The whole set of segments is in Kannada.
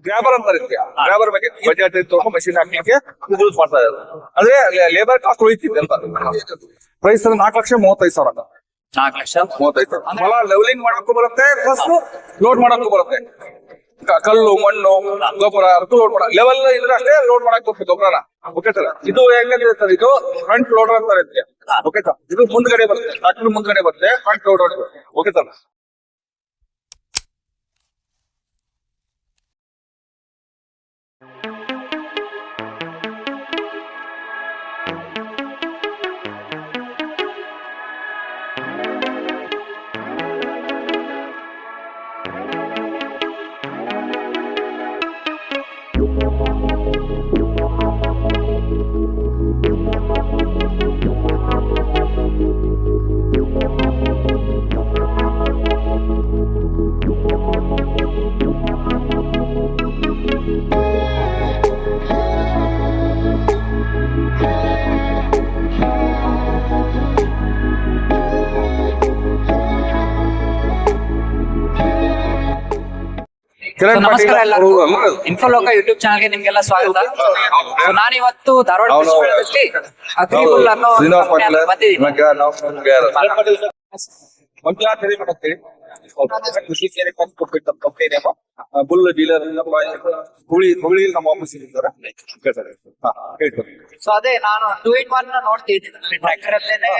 ಗ್ರಾಬರ್ ಅಂತ ಇರುತ್ತೆ. ಗ್ರಾಬರ್ ಬಗ್ಗೆ ಬಜೆಟ್ ತಗೊಂಡು ಮಷಿನ್ ಹಾಕ್ಲಿಕ್ಕೆ ಯೂಸ್ ಮಾಡ್ತಾ ಇದ್ದಾರೆ. ಅಂದ್ರೆ ಲೇಬರ್ ಕಾಸ್ಟ್ ಉಳಿತಿದೆ ಅಂತ. ಪ್ರೈಸ್ 4,35,000 ಅಂತ. 4,35,000. ಹೊಲ ಲೆವೆಲಿಂಗ್ ಮಾಡಕ್ಕೂ ಬರುತ್ತೆ, ಪ್ಲಸ್ ಲೋಡ್ ಮಾಡಕ್ಕೂ ಬರುತ್ತೆ. ಕಲ್ಲು ಮಣ್ಣು ಗೊಬ್ಬರ ಲೋಡ್ ಮಾಡ ಲೆವೆಲ್ ಇದ್ರೆ ಅಷ್ಟೇ ಲೋಡ್ ಮಾಡಕ್ ಬರ್ತದೆ ಗೊಬ್ಬರನ. ಓಕೆ ಸರ್, ಇದು ಹೆಂಗಿದೆ ಸರ್, ಇದು ಫ್ರಂಟ್ ಲೋಡರ್ ಅಂತ ಇರುತ್ತೆ. ಓಕೆ ಸರ್, ಇದು ಮುಂದ್ಗಡೆ ಬರುತ್ತೆ, ಟ್ರಾಕ್ಟರ್ ಮುಂದ್ಗಡೆ ಬರುತ್ತೆ, ಫ್ರಂಟ್ ಲೋಡರ್. Okay sir. ನಮಸ್ಕಾರ ಎಲ್ಲರಿಗೂ. ಇನ್ಫೋಲೋಕ ಯೂಟ್ಯೂಬ್ ಚಾನಲ್ಗೆ ನಿಮ್ಗೆಲ್ಲ ಸ್ವಾಗತ. ನಾನಿವತ್ತು ಧಾರವಾಡ ಅಗ್ರಿಬುಲ್ ಅನ್ನೋ ಬುಲ್ ಡೀಲರ್ ಹುಳಿ ನಮ್ಮ ಆಫೀಸ್ ಇದ್ದಾರೆ. ಸೊ ಅದೇ ನಾನು 2-in-1 ನೋಡ್ತಿದ್ದೀನಿ ಟ್ರ್ಯಾಕ್ಟರ್ ಅಲ್ಲೇನೆ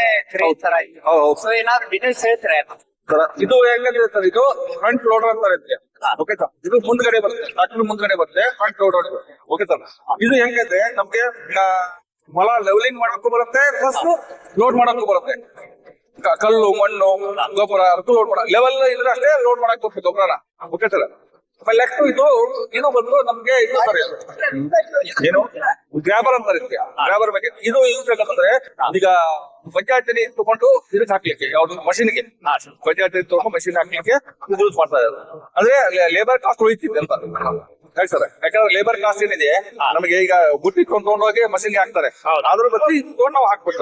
ತರ. ಸೊ ಏನಾದ್ರು ಡೀಟೇಲ್ಸ್ ಹೇಳ್ತೀರಾ? ಇದು ಹೆಂಗಿದೆ ಸರ್, ಇದು ಫ್ರಂಟ್ ಲೋಡರ್ ಅಂತ ಇರುತ್ತೆ. ಓಕೆ ಸರ್, ಇದು ಮುಂದ್ಗಡೆ ಬರುತ್ತೆ, ಟ್ರಾಕ್ಟರ್ ಮುಂದ್ಗಡೆ ಬರುತ್ತೆ, ಫ್ರಂಟ್ ಲೋಡರ್. ಓಕೆ ಸರ್, ಇದು ಹೆಂಗೈತೆ ನಮ್ಗೆ ಹೊಲ ಲೆವೆಲಿಂಗ್ ಮಾಡಕ್ಕೂ ಬರುತ್ತೆ, ಪ್ಲಸ್ ಲೋಡ್ ಮಾಡಕ್ಕೂ ಬರುತ್ತೆ. ಕಲ್ಲು ಮಣ್ಣು ಗೊಬ್ಬರ ಲೋಡ್ ಮಾಡ ಲೆವೆಲ್ ಇದ್ರೆ ಅಷ್ಟೇ ಲೋಡ್ ಮಾಡಕ್ ಬರ್ತದೆ ಗೊಬ್ಬರನ. Okay sir. ಆಮೇಲೆ ನೆಕ್ಸ್ಟ್ ಇದು ಬಂದು ನಮ್ಗೆ ಇದು ಸರ್, ಏನು ಗ್ರಾಬರ್ ಅಂತ ಇರುತ್ತೆ. ಗ್ರಾಬರ್ ಬಗ್ಗೆ ಇದು ಯೂಸ್ ಬೇಕಂದ್ರೆ ಈಗ ಪಂಚಾಯತಿನಿ ತಗೊಂಡು ಇದಕ್ಕೆ ಹಾಕ್ಲಿಕ್ಕೆ, ಯಾವ್ದು ಮಷಿನ್ಗೆ ಪಂಚಾಯತಿ ತಗೊಂಡು ಮಷಿನ್ ಹಾಕ್ಲಿಕ್ಕೆ ಯೂಸ್ ಮಾಡ್ತಾ ಇದ್ದಾರೆ. ಅಂದ್ರೆ ಲೇಬರ್ ಕಾಸ್ಟ್ ಉಳಿತಿದೆ ಅಂತ ಹೇಳಿ ಸರ್. ಯಾಕಂದ್ರೆ ಲೇಬರ್ ಕಾಸ್ಟ್ ಏನಿದೆ ನಮಗೆ ಈಗ ಬುಟ್ಟಿ ತಗೊಂಡೋಗಿ ಮಷಿನ್ಗೆ ಹಾಕ್ತಾರೆ, ಅದ್ರ ಬಗ್ಗೆ ತಗೊಂಡು ನಾವು ಹಾಕ್ಬೇಕು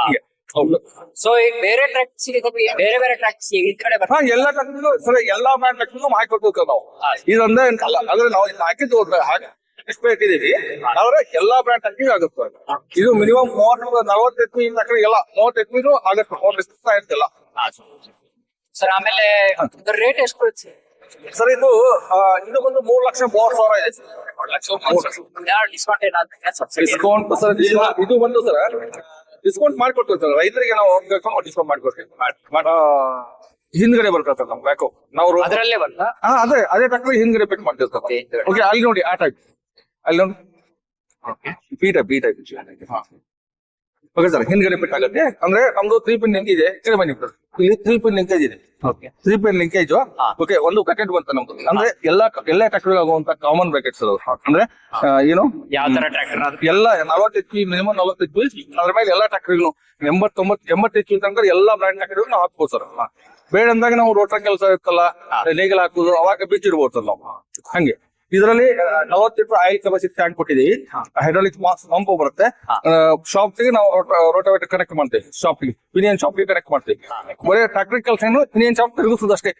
ಹೀಗೆ. ಹೌದು. ಸೊ ಈಗ ಬೇರೆ ಟ್ರ್ಯಾಕ್ಸ್ ಬೇರೆ ಬೇರೆ ಟ್ರ್ಯಾಕ್ಸ್ ಈ ಕಡೆ ಎಲ್ಲ ಟ್ರ್ಯಾಕ್ಟರ್ ಸರ್, ಎಲ್ಲಾ ಬ್ರ್ಯಾಂಡ್ ಟ್ರ್ಯಾಕ್ಟರ್ ಹಾಕೊಡ್ಬೇಕು ನಾವು. ಇದಂದ್ರೆ ಅಂತಲ್ಲ, ಅಂದ್ರೆ ನಾವು ಹಾಕಿದ್ದು ಎಷ್ಟು ಇಟ್ಟಿದೀವಿ, ಆದ್ರೆ ಎಲ್ಲಾ ಬ್ರ್ಯಾಂಡ್ ಟ್ರ್ಯಾಕ್ಟರ್ ಆಗುತ್ತೆ. ಇದು ಮಿನಿಮಮ್ 40 ಎಕರೆ ಎಲ್ಲ 30 ಎಕರೆ ಆಗುತ್ತೆ, 30 ಇರ್ತಿಲ್ಲ ಸರ್. ಆಮೇಲೆ ರೇಟ್ ಎಷ್ಟು ಬರುತ್ತೆ ಸರ್? ಇದು ಬಂದು 3,30,000 ಇದೆ. ಡಿಸ್ಕೌಂಟ್ ಏನಾದ್ರು ಡಿಸ್ಕೌಂಟ್ ಸರ್, ಇದು ಬಂದು ಸರ್ ಡಿಸ್ಕೌಂಟ್ ಮಾಡ್ಕೊಡ್ತೀವಿ ಸರ್. ರೈತರಿಗೆ ನಾವು ಡಿಸ್ಕೌಂಟ್ ಮಾಡ್ಕೊಡ್ತೀವಿ. ಹಿಂದ್ಗಡೆ ಬರ್ತದೆ ಸರ್ ನಮ್ ಬ್ಯಾಕು, ನಾವು ಅದರಲ್ಲೇ ಬರ್ತಾ ಅದೇ ಟ್ರ್ಯಾಕ್ಟರ್ ಹಿಂದ್ಗಡೆ ಪಿಕ್ ಮಾಡ್ತೀವಿ ಸರ್. ಓಕೆ, ಅಲ್ಲಿ ನೋಡಿ ಆ ಟೈಪ್, ಅಲ್ಲಿ ನೋಡಿ ಬಿ ಟೈಪ್. ಓಕೆ ಸರ್, ಹಿಂದ್ಗಡೆ ಪಿಟ್ ಆಗುತ್ತೆ. ಅಂದ್ರೆ ನಮ್ದು 3-pin ಲಿಂಕೇಜ್ ಇದೆ. ಕಡೆ ಬನ್ನಿ ಸರ್, ಇಲ್ಲಿ 3-pin ಲಿಂಕೇಜ್ ಇದೆ. 3-pin linkage. ಓಕೆ, ಒಂದು ಪ್ಯಾಕೆಟ್ ಬಂತ ನಮ್ದು. ಅಂದ್ರೆ ಎಲ್ಲ ಟ್ರ್ಯಾಕ್ಟರ್ ಆಗುವಂತ ಕಾಮನ್ ಪ್ಯಾಕೆಟ್ಸ್ ಅಂದ್ರೆ ಏನು ಯಾವ ತರ ಟ್ರ್ಯಾಕ್ಟರ್ ಎಲ್ಲ 40 HP ಮಿನಿಮಮ್ 40 HP. ಅದ್ರ ಮೇಲೆ ಎಲ್ಲಾ ಟ್ರ್ಯಾಕ್ಟರ್ಗಳು 80 HP ತನಕ ಎಲ್ಲಾ ಬ್ರ್ಯಾಂಡ್ ಟ್ರ್ಯಾಕ್ಟರ್ ನಾವು ಹಾಕ್ಬೋದು ಸರ್. ಬೇಡ ಅಂದಾಗ ನಾವು ರೋಟರ್ ಕೆಲಸ ಇರ್ತಲ್ಲ, ನೇಗಲ್ ಹಾಕುದು, ಅವಾಗ ಬಿಚ್ಚಿಡ್ಬೋದು ಸರ್ ನಾವು. ಹಂಗೆ ಇದರಲ್ಲಿ 40 ಲೀಟರ್ ಆಯಿಲ್ ಕೆಪಾಸಿಟಿ ಟ್ಯಾಂಕ್ ಕೊಟ್ಟಿದ್ದೀವಿ. ಹೈಡ್ರಾಲಿಕ್ ಪಂಪ್ ಬರುತ್ತೆ. ಶಾಪ್ ಗೆ ನಾವು ರೋಟಾವೇಟರ್ ಕನೆಕ್ಟ್ ಮಾಡ್ತೀವಿ, ಶಾಪ್ ಗೆ ಪಿನಿಯನ್ ಶಾಪ್ ಗೆ ಕನೆಕ್ಟ್ ಮಾಡ್ತೀವಿ. ಬರೀ ಟ್ರಾಕ್ಟರ್ ಕೆಲಸ ಏನು ಪಿನಿಯನ್ ಶಾಪ್ ತಿರುಗಿಸೋದು ಅಷ್ಟೇ.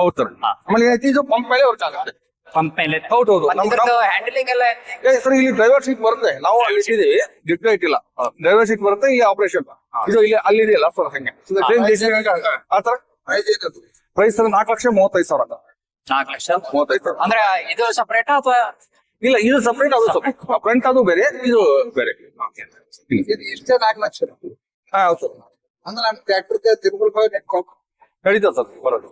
ಹೌದು ಸರ್. ಆಮೇಲೆ ಇದು ಪಂಪ್ ಮೇಲೆ ವರ್ಕ್ ಆಗುತ್ತೆ. ಪಂಪ್ ಮೇಲೆ ಹೌದು. ಹ್ಯಾಂಡಲಿಂಗ್ ಎಲ್ಲ ಸರ್ ಇಲ್ಲಿ ಡ್ರೈವರ್ ಸೀಟ್ ಬರುತ್ತೆ, ನಾವು ಇಟ್ಟಿದ್ದೀವಿ, ಗಿಫ್ಟ್ ಇಟ್ಟಿಲ್ಲ. ಡ್ರೈವರ್ ಸೀಟ್ ಬರುತ್ತೆ, ಈ ಆಪರೇಷನ್ ಇದು ಇಲ್ಲಿ ಅಲ್ಲಿ ಇದೆಯಲ್ಲ ಸರ್, ಹಂಗೆ ಆತರ. ಪ್ರೈಸ್ 4,35,000 ಅಂತ. 4,35,000 ಅಂದ್ರೆ ಇದು ಸಪರೇಟ್ ಅಥವಾ ಇಲ್ಲ? ಇದು ಸಪರೇಟ್, ಅದು ಸಪರೇಟ್. ಫ್ರಂಟ್ ಅದು ಬೇರೆ, ಇದು ಬೇರೆ. ಇಷ್ಟೇ 4 ಲಕ್ಷ. ಹೌದು ಅಂದ್ರೆ ನಾನು ಟ್ರ್ಯಾಕ್ಟರ್ಗೆ ನಡೀತದೆ ಸರ್ ಬರೋದು.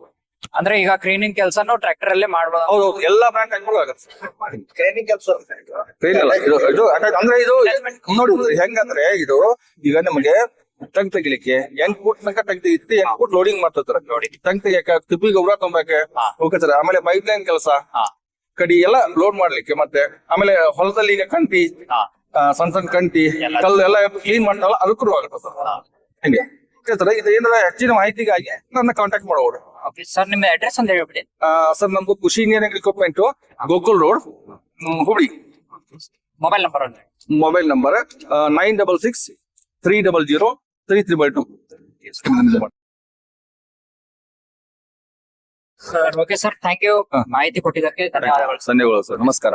ಅಂದ್ರೆ ಈಗ ಕ್ಲೀನಿಂಗ್ ಕೆಲಸನು ಟ್ರ್ಯಾಕ್ಟರ್ ಅಲ್ಲೇ ಮಾಡ್ಬೋದು. ಹೌದು, ಎಲ್ಲಾ ಬ್ರ್ಯಾಂಡ್ ಟ್ರ್ಯಾಕ್ಟರ್ ಆಗುತ್ತೆ. ಟ್ರೈನಿಂಗ್ ಕೆಲಸ ಇದು ಅಂದ್ರೆ ಇದು ನೋಡಿ ಹೆಂಗಂದ್ರೆ, ಇದು ಈಗ ನಮಗೆ ಟಂಗ್ ತೆಗಿಲಿಕ್ಕೆ 8 ಫೂಟ್ ತನಕ ಟಂಗ್ ತೆಗಿತಿ, 8 ಫೂಟ್ ಲೋಡಿಂಗ್ ಮಾಡ್ತಾರೆ. ಟಂಗ್ ತೆಗಿಯಕ್ಕೆ, ತಿಪ್ಪಿ ಗೊಬ್ಬರ ತುಂಬಕ್ಕೆ. Okay sir. ಆಮೇಲೆ ಪೈಪ್ ಲೈನ್ ಕೆಲಸ, ಕಡಿ ಎಲ್ಲ ಲೋಡ್ ಮಾಡ್ಲಿಕ್ಕೆ. ಮತ್ತೆ ಆಮೇಲೆ ಹೊಲದಲ್ಲಿ ಈಗ ಕಂಟಿ, ಸಣ್ಣ ಕಂಟಿ, ಕಲ್ಲು ಎಲ್ಲ ಕ್ಲೀನ್ ಮಾಡ್ತಾವಲ್ಲ, ಅದಕ್ಕೂ ಆಗುತ್ತೆ ಸರ್. ಹಂಗೆ ಸರ್. ಇದು ಏನಾರ ಹೆಚ್ಚಿನ ಮಾಹಿತಿಗಾಗಿ ನನ್ನ ಕಾಂಟ್ಯಾಕ್ಟ್ ಮಾಡೋರು. ಸರ್ ನಿಮ್ಮ ಅಡ್ರೆಸ್ ಅಂತ ಹೇಳ್ಬಿಡಿ ಸರ್. ನಮ್ದು Khushi engineering equipment, Gokul road, Hubli. Mobile number 966-300-3322. Okay sir thank you ಮಾಹಿತಿ ಕೊಟ್ಟಿದ್ದಕ್ಕೆ ಧನ್ಯವಾದಗಳು ಧನ್ಯವಾದಗಳು ಸರ್, ನಮಸ್ಕಾರ.